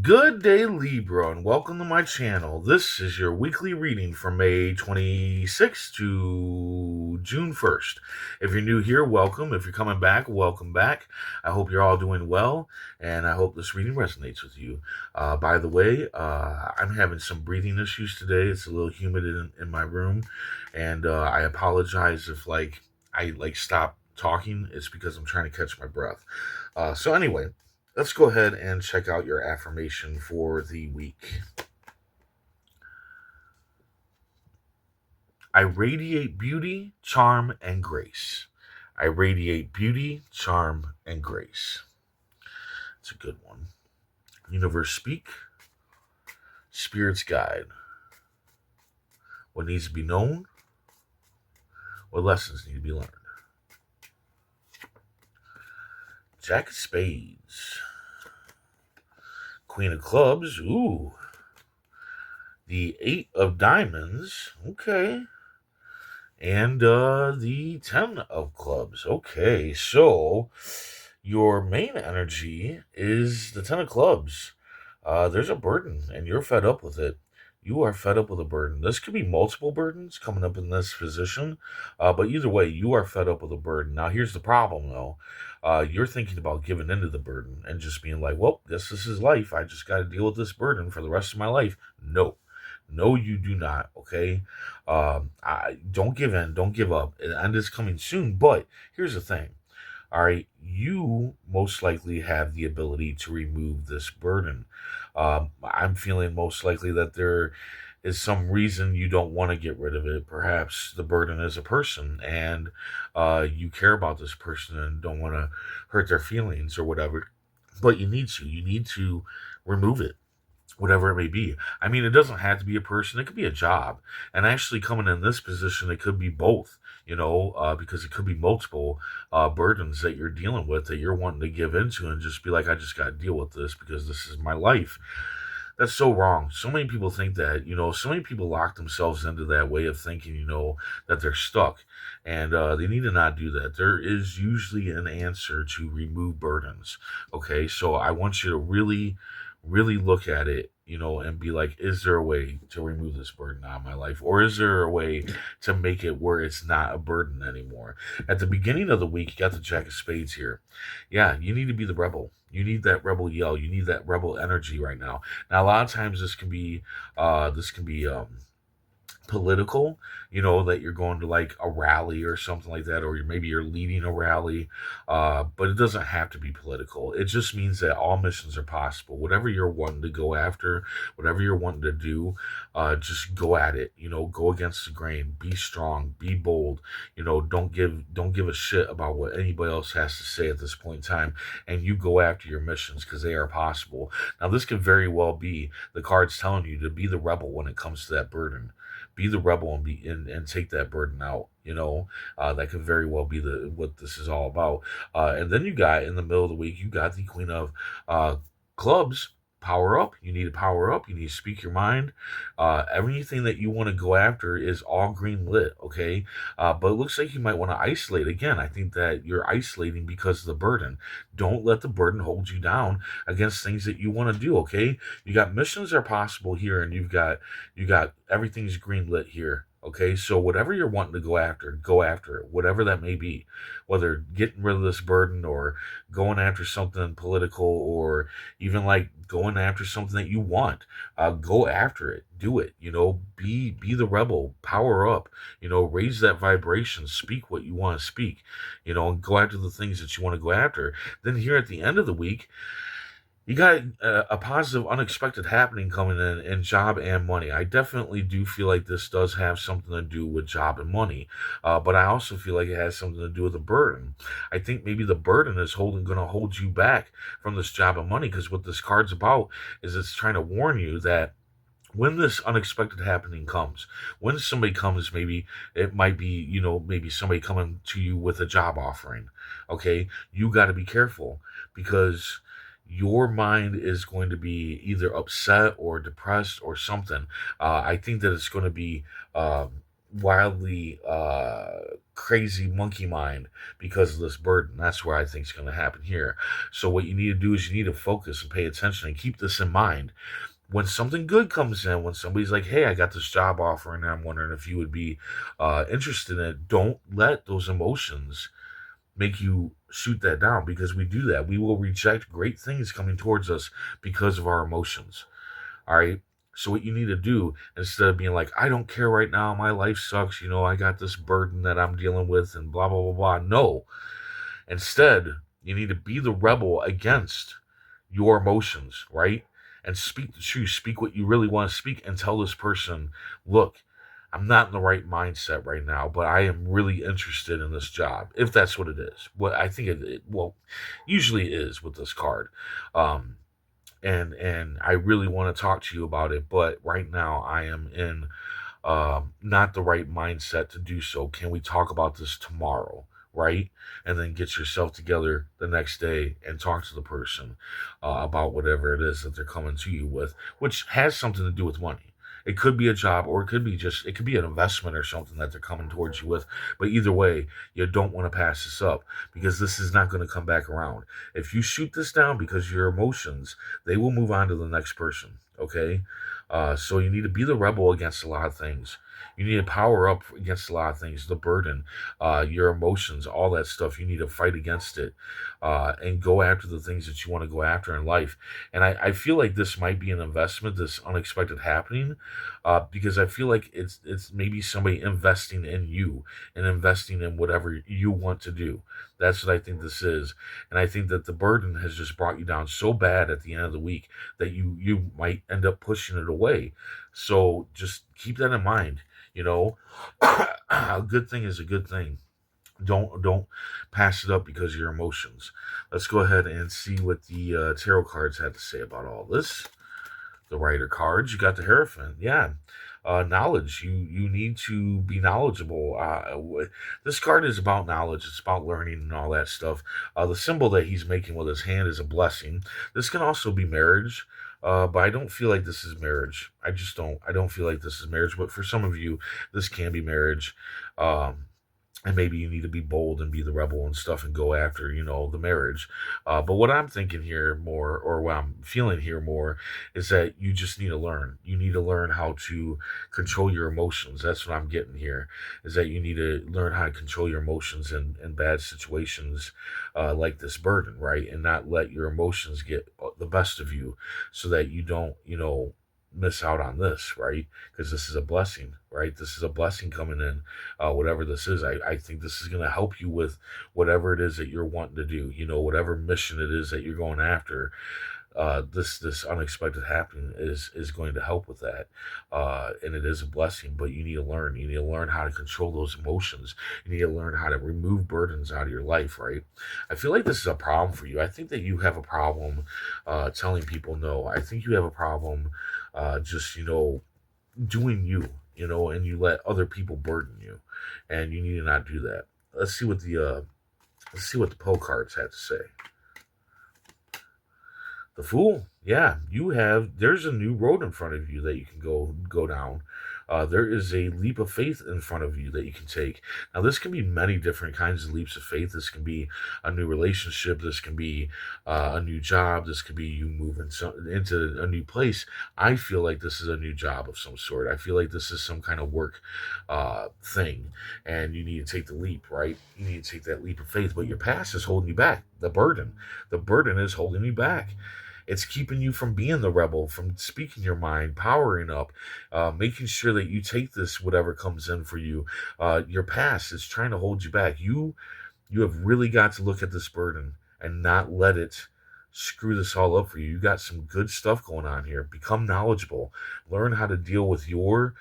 Good day, Libra, and welcome to my channel. This is your weekly reading from May 26th to June 1st. If you're new here, welcome. If you're coming back, welcome back. I hope you're all doing well, and I hope this reading resonates with you. By the way, I'm having some breathing issues today. It's a little humid in my room, and I apologize if, I stop talking. It's because I'm trying to catch my breath. So anyway, let's go ahead and check out your affirmation for the week. I radiate beauty, charm, and grace. I radiate beauty, charm, and grace. It's a good one. Universe speak. Spirits guide. What needs to be known? What lessons need to be learned? Jack of spades. Queen of clubs. Ooh. The eight of diamonds. Okay. And the 10 of clubs. Okay, so your main energy is the 10 of clubs. There's a burden, and you're fed up with it. You are fed up with a burden. This could be multiple burdens coming up in this position, but either way, you are fed up with a burden. Now, here's the problem, though. You're thinking about giving into the burden and just being like, well, this is life. I just got to deal with this burden for the rest of my life. No. No, you do not. Okay, I don't give in, don't give up. The end is coming soon. But here's the thing. All right, you most likely have the ability to remove this burden. I'm feeling most likely that there is some reason you don't want to get rid of it. Perhaps the burden is a person, and you care about this person and don't want to hurt their feelings or whatever. But you need to. You need to remove it, whatever it may be. I mean, it doesn't have to be a person, it could be a job. And actually, coming in this position, it could be both, because it could be multiple burdens that you're dealing with that you're wanting to give into and just be like, I just got to deal with this because this is my life. That's so wrong. So many people think that, so many people lock themselves into that way of thinking, that they're stuck. And they need to not do that. There is usually an answer to remove burdens. Okay. So I want you to really, really look at it, and be like, is there a way to remove this burden out of my life? Or is there a way to make it where it's not a burden anymore? At the beginning of the week, you got the Jack of Spades here. Yeah, you need to be the rebel. You need that rebel yell. You need that rebel energy right now. Now, a lot of times this can be political, that you're going to like a rally or something like that, or maybe you're leading a rally, but it doesn't have to be political. It just means that all missions are possible. Whatever you're wanting to go after, whatever you're wanting to do, just go at it. Go against the grain. Be strong. Be bold. Don't give a shit about what anybody else has to say at this point in time, and you go after your missions because they are possible. Now, this could very well be the cards telling you to be the rebel when it comes to that burden. Be the rebel and and take that burden out. That could very well be the what this is all about. And then you got in the middle of the week, you got the Queen of Clubs. Power up. You need to power up. You need to speak your mind. Everything that you want to go after is all green lit. Okay, but it looks like you might want to isolate again. I think that you're isolating because of the burden. Don't let the burden hold you down against things that you want to do. Okay, you got missions are possible here, and you got everything's green lit here. Okay, so whatever you're wanting to go after it, whatever that may be, whether getting rid of this burden or going after something political or even like going after something that you want. Go after it, do it. Be the rebel, power up. Raise that vibration, speak what you want to speak. And go after the things that you want to go after. Then here at the end of the week, you got a positive, unexpected happening coming in job and money. I definitely do feel like this does have something to do with job and money, but I also feel like it has something to do with the burden. I think maybe the burden is going to hold you back from this job and money because what this card's about is it's trying to warn you that when this unexpected happening comes, when somebody comes, maybe it might be, maybe somebody coming to you with a job offering. Okay, you got to be careful because your mind is going to be either upset or depressed or something. I think that it's going to be. wildly crazy monkey mind because of this burden. That's where I think it's going to happen here. So what you need to do is you need to focus and pay attention and keep this in mind. When something good comes in, when somebody's like, "Hey, I got this job offer, and I'm wondering if you would be interested in it," don't let those emotions make you shoot that down, because we do that. We will reject great things coming towards us because of our emotions. All right. So what you need to do, instead of being like, "I don't care right now, my life sucks, I got this burden that I'm dealing with and blah blah blah blah." No. Instead, you need to be the rebel against your emotions, right? And speak the truth, speak what you really want to speak, and tell this person, "Look, I'm not in the right mindset right now, but I am really interested in this job," if that's what it is. What I think well, usually it is with this card. Um, and I really want to talk to you about it, but right now I am in not the right mindset to do so. Can we talk about this tomorrow? Right? And then get yourself together the next day and talk to the person about whatever it is that they're coming to you with, which has something to do with money. It could be a job, or it could be an investment or something that they're coming towards you with. But either way, you don't want to pass this up, because this is not going to come back around. If you shoot this down because of your emotions, they will move on to the next person. Okay? So you need to be the rebel against a lot of things. You need to power up against a lot of things, the burden, your emotions, all that stuff. You need to fight against it and go after the things that you want to go after in life. And I feel like this might be an investment, this unexpected happening, because I feel like it's maybe somebody investing in you and investing in whatever you want to do. That's what I think this is. And I think that the burden has just brought you down so bad at the end of the week that you might end up pushing it away. So just keep that in mind. You know, a good thing is a good thing. Don't pass it up because of your emotions. Let's go ahead and see what the tarot cards had to say about all this. The Rider cards, you got the Hierophant. Yeah. Knowledge. You need to be knowledgeable. This card is about knowledge. It's about learning and all that stuff. The symbol that he's making with his hand is a blessing. This can also be marriage. But I don't feel like this is marriage. I just don't. I don't feel like this is marriage. But for some of you, this can be marriage. Um, and maybe you need to be bold and be the rebel and stuff and go after the marriage. But what I'm thinking here more, or what I'm feeling here more, is that you just need to learn. You need to learn how to control your emotions. That's what I'm getting here, is that you need to learn how to control your emotions in bad situations, like this burden, right? And not let your emotions get the best of you, so that you don't miss out on this, right? Because this is a blessing, right? This is a blessing coming in. Whatever this is, I think this is going to help you with whatever it is that you're wanting to do, whatever mission it is that you're going after. This unexpected happening is going to help with that, and it is a blessing. But you need to learn. You need to learn how to control those emotions. You need to learn how to remove burdens out of your life. Right? I feel like this is a problem for you. I think that you have a problem telling people no. I think you have a problem just doing you. And you let other people burden you, and you need to not do that. Let's see what the Poe cards had to say. The Fool, yeah, there's a new road in front of you that you can go down. There is a leap of faith in front of you that you can take. Now, this can be many different kinds of leaps of faith. This can be a new relationship. This can be a new job. This could be you moving into a new place. I feel like this is a new job of some sort. I feel like this is some kind of work thing, and you need to take the leap, right? You need to take that leap of faith, but your past is holding you back. The burden is holding you back. It's keeping you from being the rebel, from speaking your mind, powering up, making sure that you take this, whatever comes in for you. Your past is trying to hold you back. You have really got to look at this burden and not let it screw this all up for you. You got some good stuff going on here. Become knowledgeable. Learn how to deal with your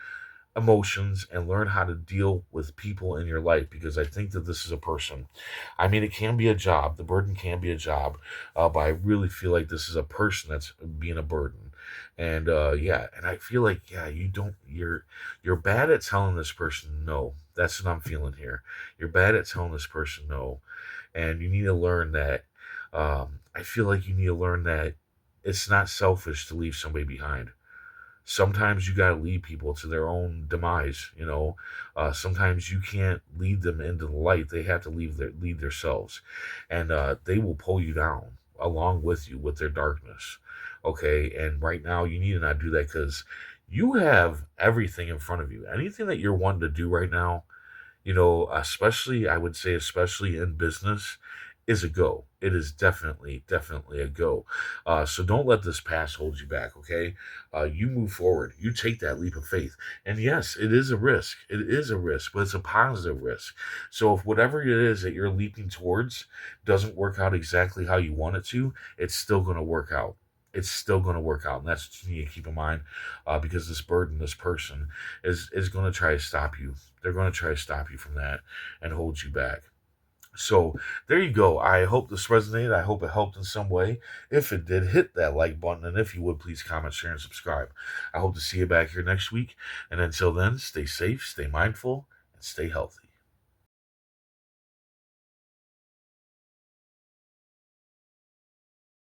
emotions and learn how to deal with people in your life, because I think that this is a person. I mean, it can be a job. The burden can be a job, but I really feel like this is a person that's being a burden. And yeah, and I feel like you're bad at telling this person no. That's what I'm feeling here. You're bad at telling this person no, and you need to learn that. I feel like you need to learn that it's not selfish to leave somebody behind. Sometimes you got to lead people to their own demise. Sometimes you can't lead them into the light. They have to lead themselves, and they will pull you down along with you with their darkness. Okay, and right now you need to not do that because you have everything in front of you. Anything that you're wanting to do right now, especially, I would say, especially in business, is a go. It is definitely, definitely a go. So don't let this past hold you back, okay? You move forward. You take that leap of faith. And yes, it is a risk. It is a risk, but it's a positive risk. So if whatever it is that you're leaping towards doesn't work out exactly how you want it to, it's still going to work out. It's still going to work out. And that's what you need to keep in mind, because this burden, this person, is going to try to stop you. They're going to try to stop you from that and hold you back. So there you go. I hope this resonated. I hope it helped in some way. If it did, hit that like button. And if you would, please comment, share, and subscribe. I hope to see you back here next week. And until then, stay safe, stay mindful, and stay healthy.